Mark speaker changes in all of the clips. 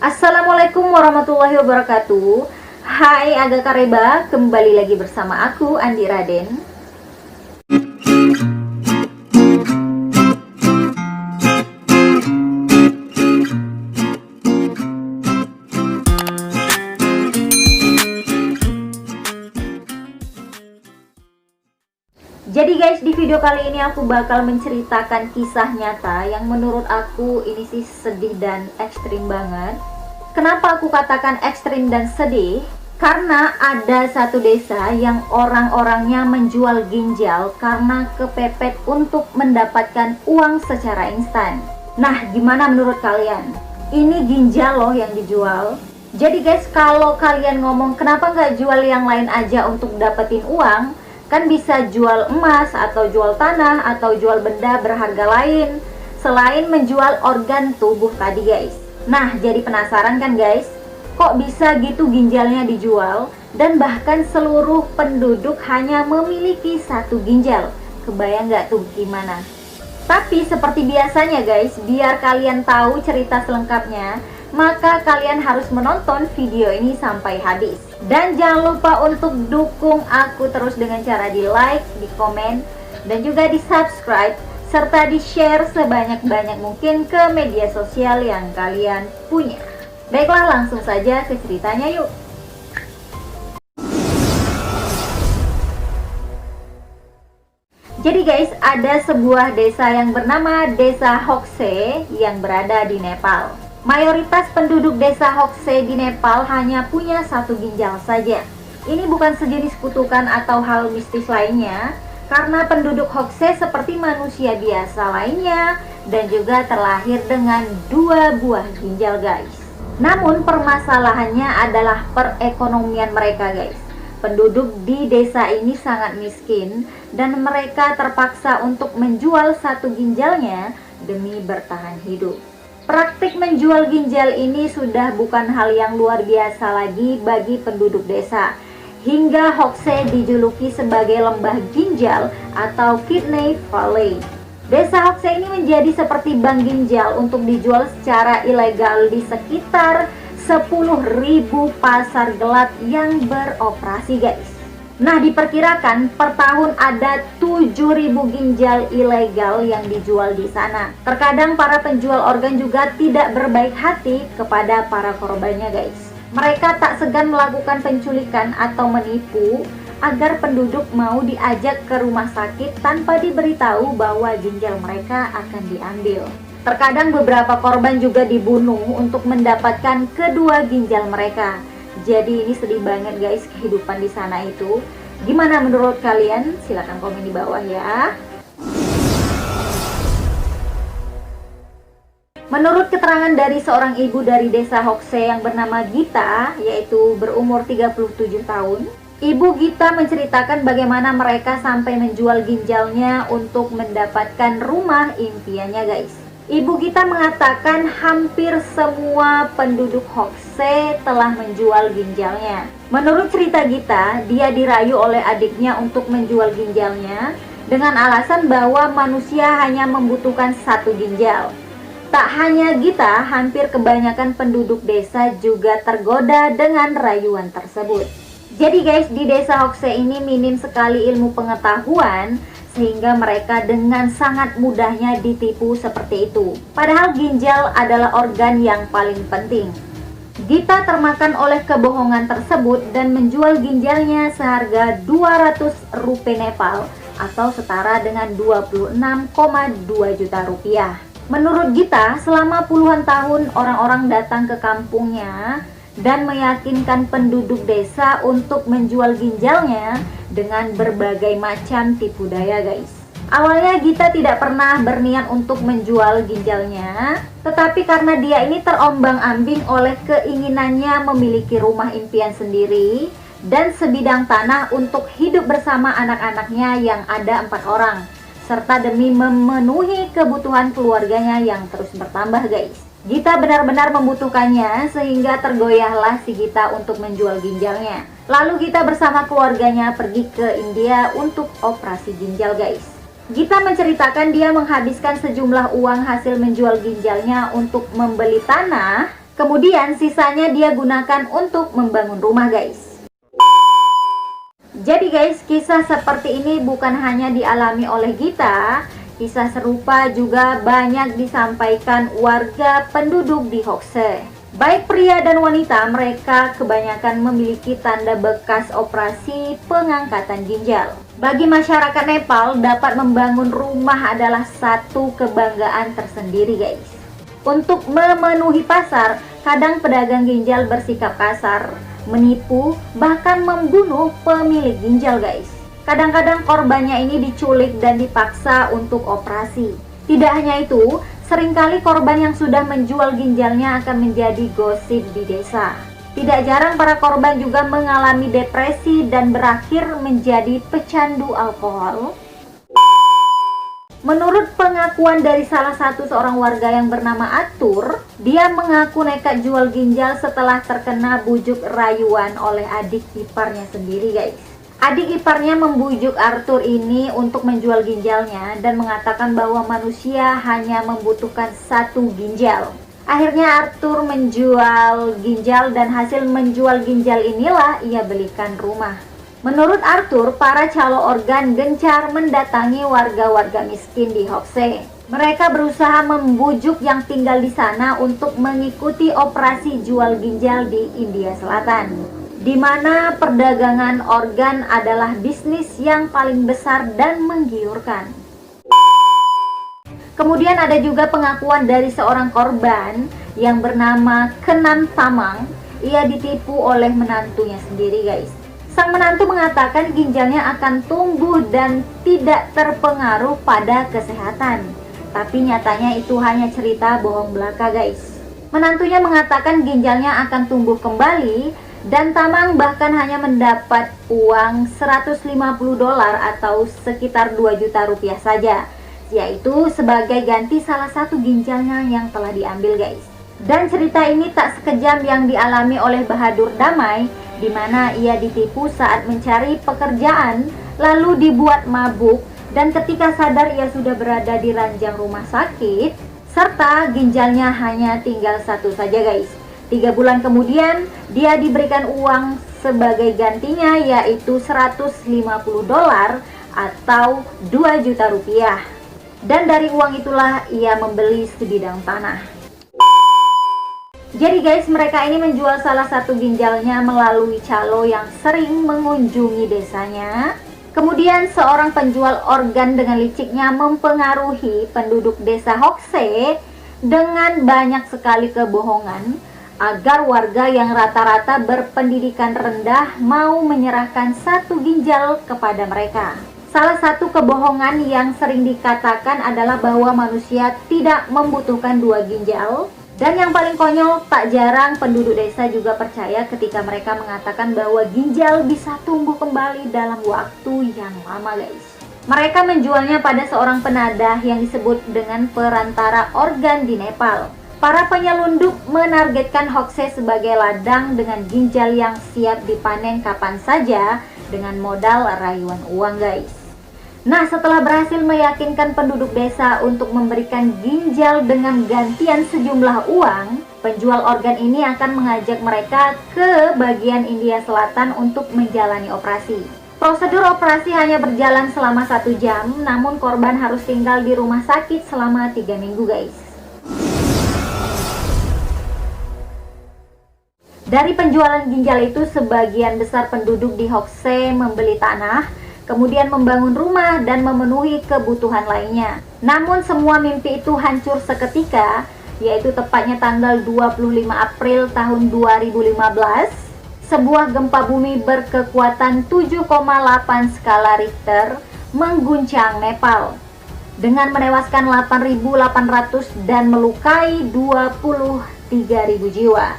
Speaker 1: Assalamualaikum warahmatullahi wabarakatuh. Hai Aga Kareba, kembali lagi bersama aku Andi Raden. Jadi guys, di video kali ini aku bakal menceritakan kisah nyata yang menurut aku ini sih sedih dan ekstrim banget. Kenapa aku katakan ekstrim dan sedih? Karena ada satu desa yang orang-orangnya menjual ginjal karena kepepet untuk mendapatkan uang secara instan. Nah, gimana menurut kalian? Ini ginjal loh yang dijual. Jadi guys, kalau kalian ngomong kenapa nggak jual yang lain aja untuk dapetin uang, kan bisa jual emas atau jual tanah atau jual benda berharga lain selain menjual organ tubuh tadi guys. Nah, jadi penasaran kan guys, kok bisa gitu ginjalnya dijual dan bahkan seluruh penduduk hanya memiliki satu ginjal? Kebayang nggak tuh gimana? Tapi seperti biasanya guys, biar kalian tahu cerita selengkapnya, maka kalian harus menonton video ini sampai habis. Dan jangan lupa untuk dukung aku terus dengan cara di like, di komen, dan juga di subscribe, serta di share sebanyak-banyak mungkin ke media sosial yang kalian punya. Baiklah, langsung saja ke ceritanya yuk. Jadi guys, ada sebuah desa yang bernama Desa Hokse yang berada di Nepal. Mayoritas penduduk desa Hokse di Nepal hanya punya satu ginjal saja. Ini bukan sejenis kutukan atau hal mistis lainnya, karena penduduk Hokse seperti manusia biasa lainnya dan juga terlahir dengan dua buah ginjal guys. Namun permasalahannya adalah perekonomian mereka guys. Penduduk di desa ini sangat miskin dan mereka terpaksa untuk menjual satu ginjalnya demi bertahan hidup. Praktik menjual ginjal ini sudah bukan hal yang luar biasa lagi bagi penduduk desa. Hingga Hokse dijuluki sebagai lembah ginjal atau Kidney Valley. Desa Hokse ini menjadi seperti bank ginjal untuk dijual secara ilegal di sekitar 10.000 pasar gelap yang beroperasi guys. Nah, diperkirakan per tahun ada 7.000 ginjal ilegal yang dijual di sana. Terkadang para penjual organ juga tidak berbaik hati kepada para korbannya guys. Mereka tak segan melakukan penculikan atau menipu agar penduduk mau diajak ke rumah sakit tanpa diberitahu bahwa ginjal mereka akan diambil. Terkadang beberapa korban juga dibunuh untuk mendapatkan kedua ginjal mereka. Jadi ini sedih banget guys kehidupan di sana itu. Gimana menurut kalian? Silahkan komen di bawah ya. Menurut keterangan dari seorang ibu dari desa Hokse yang bernama Gita, yaitu berumur 37 tahun, Ibu Gita menceritakan bagaimana mereka sampai menjual ginjalnya untuk mendapatkan rumah impiannya guys. Ibu Gita mengatakan hampir semua penduduk Hokse telah menjual ginjalnya. Menurut cerita Gita, dia dirayu oleh adiknya untuk menjual ginjalnya dengan alasan bahwa manusia hanya membutuhkan satu ginjal. Tak hanya Gita, hampir kebanyakan penduduk desa juga tergoda dengan rayuan tersebut. Jadi guys, di desa Hokse ini minim sekali ilmu pengetahuan sehingga mereka dengan sangat mudahnya ditipu seperti itu. Padahal ginjal adalah organ yang paling penting. Gita termakan oleh kebohongan tersebut dan menjual ginjalnya seharga 200 rupiah Nepal atau setara dengan 26,2 juta rupiah. Menurut Gita, selama puluhan tahun orang-orang datang ke kampungnya dan meyakinkan penduduk desa untuk menjual ginjalnya dengan berbagai macam tipu daya guys. Awalnya Gita tidak pernah berniat untuk menjual ginjalnya, tetapi karena dia ini terombang-ambing oleh keinginannya memiliki rumah impian sendiri dan sebidang tanah untuk hidup bersama anak-anaknya yang ada 4 orang, serta demi memenuhi kebutuhan keluarganya yang terus bertambah guys. Gita benar-benar membutuhkannya sehingga tergoyahlah si Gita untuk menjual ginjalnya. Lalu Gita bersama keluarganya pergi ke India untuk operasi ginjal guys. Gita menceritakan dia menghabiskan sejumlah uang hasil menjual ginjalnya untuk membeli tanah Kemudian sisanya dia gunakan untuk membangun rumah guys. Jadi guys, kisah seperti ini bukan hanya dialami oleh Gita, kisah serupa juga banyak disampaikan warga penduduk di Hoxie. Baik pria dan wanita, mereka kebanyakan memiliki tanda bekas operasi pengangkatan ginjal. Bagi masyarakat Nepal, dapat membangun rumah adalah satu kebanggaan tersendiri guys. Untuk memenuhi pasar, kadang pedagang ginjal bersikap kasar, menipu, bahkan membunuh pemilik ginjal guys. Kadang-kadang korbannya ini diculik dan dipaksa untuk operasi. Tidak hanya itu, seringkali korban yang sudah menjual ginjalnya akan menjadi gosip di desa. Tidak jarang para korban juga mengalami depresi dan berakhir menjadi pecandu alkohol. Menurut pengakuan dari salah satu seorang warga yang bernama Atur, dia mengaku nekat jual ginjal setelah terkena bujuk rayuan oleh adik iparnya sendiri guys. Adik iparnya membujuk Arthur ini untuk menjual ginjalnya dan mengatakan bahwa manusia hanya membutuhkan satu ginjal. Akhirnya Arthur menjual ginjal dan hasil menjual ginjal inilah ia belikan rumah. Menurut Arthur, para calo organ gencar mendatangi warga-warga miskin di Hoxie. Mereka berusaha membujuk yang tinggal di sana untuk mengikuti operasi jual ginjal di India Selatan, di mana perdagangan organ adalah bisnis yang paling besar dan menggiurkan. Kemudian ada juga pengakuan dari seorang korban yang bernama Kenan Tamang. Ia ditipu oleh menantunya sendiri guys. Sang menantu mengatakan ginjalnya akan tumbuh dan tidak terpengaruh pada kesehatan. Tapi nyatanya itu hanya cerita bohong belaka guys. Menantunya mengatakan ginjalnya akan tumbuh kembali dan Tamang bahkan hanya mendapat uang $150 atau sekitar 2 juta rupiah saja, yaitu sebagai ganti salah satu ginjalnya yang telah diambil guys. Dan cerita ini tak sekejam yang dialami oleh Bahadur Damai, di mana ia ditipu saat mencari pekerjaan, lalu dibuat mabuk, dan ketika sadar ia sudah berada di ranjang rumah sakit, serta ginjalnya hanya tinggal satu saja guys. 3 bulan kemudian, dia diberikan uang sebagai gantinya, yaitu $150 atau 2 juta rupiah. Dan dari uang itulah ia membeli sebidang tanah. Jadi guys, mereka ini menjual salah satu ginjalnya melalui calo yang sering mengunjungi desanya. Kemudian seorang penjual organ dengan liciknya mempengaruhi penduduk desa Hoxie dengan banyak sekali kebohongan agar warga yang rata-rata berpendidikan rendah mau menyerahkan satu ginjal kepada mereka. Salah satu kebohongan yang sering dikatakan adalah bahwa manusia tidak membutuhkan 2 ginjal. Dan yang paling konyol, tak jarang penduduk desa juga percaya ketika mereka mengatakan bahwa ginjal bisa tumbuh kembali dalam waktu yang lama guys. Mereka menjualnya pada seorang penadah yang disebut dengan perantara organ di Nepal. Para penyelundup menargetkan Hoxie sebagai ladang dengan ginjal yang siap dipanen kapan saja dengan modal rayuan uang guys. Nah, setelah berhasil meyakinkan penduduk desa untuk memberikan ginjal dengan gantian sejumlah uang, penjual organ ini akan mengajak mereka ke bagian India Selatan untuk menjalani operasi. Prosedur operasi hanya berjalan selama 1 jam, namun korban harus tinggal di rumah sakit selama 3 minggu guys. Dari penjualan ginjal itu, sebagian besar penduduk di Hoxie membeli tanah, kemudian membangun rumah dan memenuhi kebutuhan lainnya. Namun semua mimpi itu hancur seketika, yaitu tepatnya tanggal 25 April tahun 2015. Sebuah gempa bumi berkekuatan 7,8 skala Richter mengguncang Nepal dengan menewaskan 8.800 dan melukai 23.000 jiwa.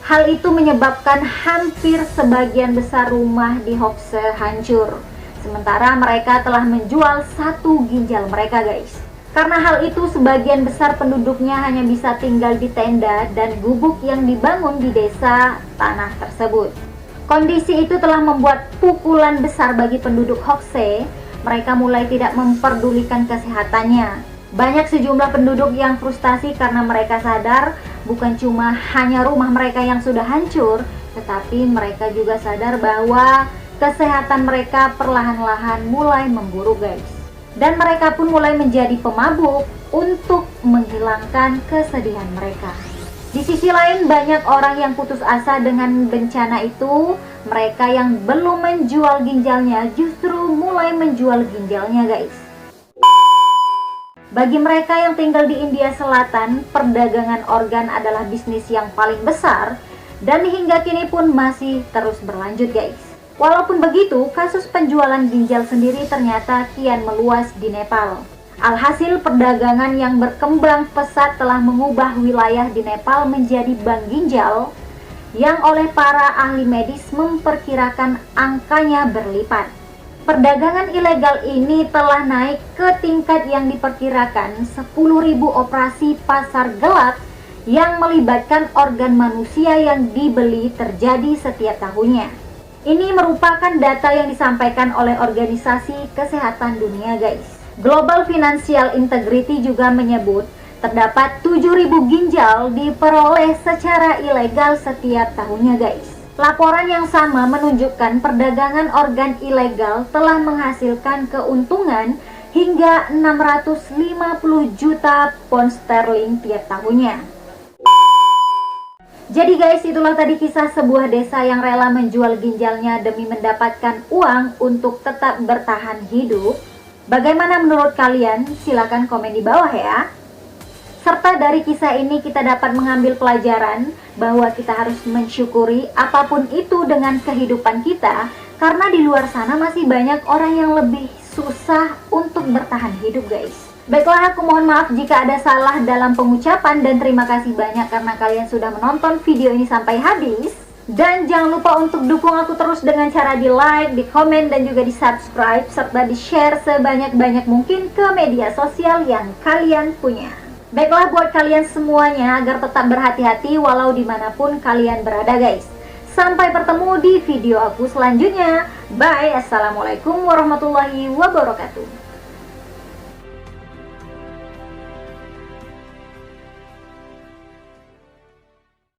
Speaker 1: Hal itu menyebabkan hampir sebagian besar rumah di Hoxie hancur. Sementara mereka telah menjual satu ginjal mereka guys. Karena hal itu, sebagian besar penduduknya hanya bisa tinggal di tenda dan gubuk yang dibangun di desa tanah tersebut. Kondisi itu telah membuat pukulan besar bagi penduduk Hoxie. Mereka mulai tidak memperdulikan kesehatannya. Banyak sejumlah penduduk yang frustasi karena mereka sadar bukan cuma hanya rumah mereka yang sudah hancur, tetapi mereka juga sadar bahwa kesehatan mereka perlahan-lahan mulai memburuk guys. Dan mereka pun mulai menjadi pemabuk untuk menghilangkan kesedihan mereka. Di sisi lain, banyak orang yang putus asa dengan bencana itu. Mereka yang belum menjual ginjalnya justru mulai menjual ginjalnya guys. Bagi mereka yang tinggal di India Selatan, perdagangan organ adalah bisnis yang paling besar dan hingga kini pun masih terus berlanjut guys. Walaupun begitu, kasus penjualan ginjal sendiri ternyata kian meluas di Nepal. Alhasil, perdagangan yang berkembang pesat telah mengubah wilayah di Nepal menjadi bank ginjal yang oleh para ahli medis memperkirakan angkanya berlipat. Perdagangan ilegal ini telah naik ke tingkat yang diperkirakan 10.000 operasi pasar gelap yang melibatkan organ manusia yang dibeli terjadi setiap tahunnya. Ini merupakan data yang disampaikan oleh Organisasi Kesehatan Dunia guys. Global Financial Integrity juga menyebut terdapat 7.000 ginjal diperoleh secara ilegal setiap tahunnya guys. Laporan yang sama menunjukkan perdagangan organ ilegal telah menghasilkan keuntungan hingga 650 juta pound sterling tiap tahunnya. Jadi guys, itulah tadi kisah sebuah desa yang rela menjual ginjalnya demi mendapatkan uang untuk tetap bertahan hidup. Bagaimana menurut kalian? Silahkan komen di bawah ya. Serta dari kisah ini kita dapat mengambil pelajaran bahwa kita harus mensyukuri apapun itu dengan kehidupan kita, karena di luar sana masih banyak orang yang lebih susah untuk bertahan hidup guys. Baiklah, aku mohon maaf jika ada salah dalam pengucapan dan terima kasih banyak karena kalian sudah menonton video ini sampai habis. Dan jangan lupa untuk dukung aku terus dengan cara di like, di komen, dan juga di subscribe serta di share sebanyak-banyak mungkin ke media sosial yang kalian punya. Baiklah, buat kalian semuanya agar tetap berhati-hati walau dimanapun kalian berada guys. Sampai bertemu di video aku selanjutnya. Bye, assalamualaikum warahmatullahi wabarakatuh.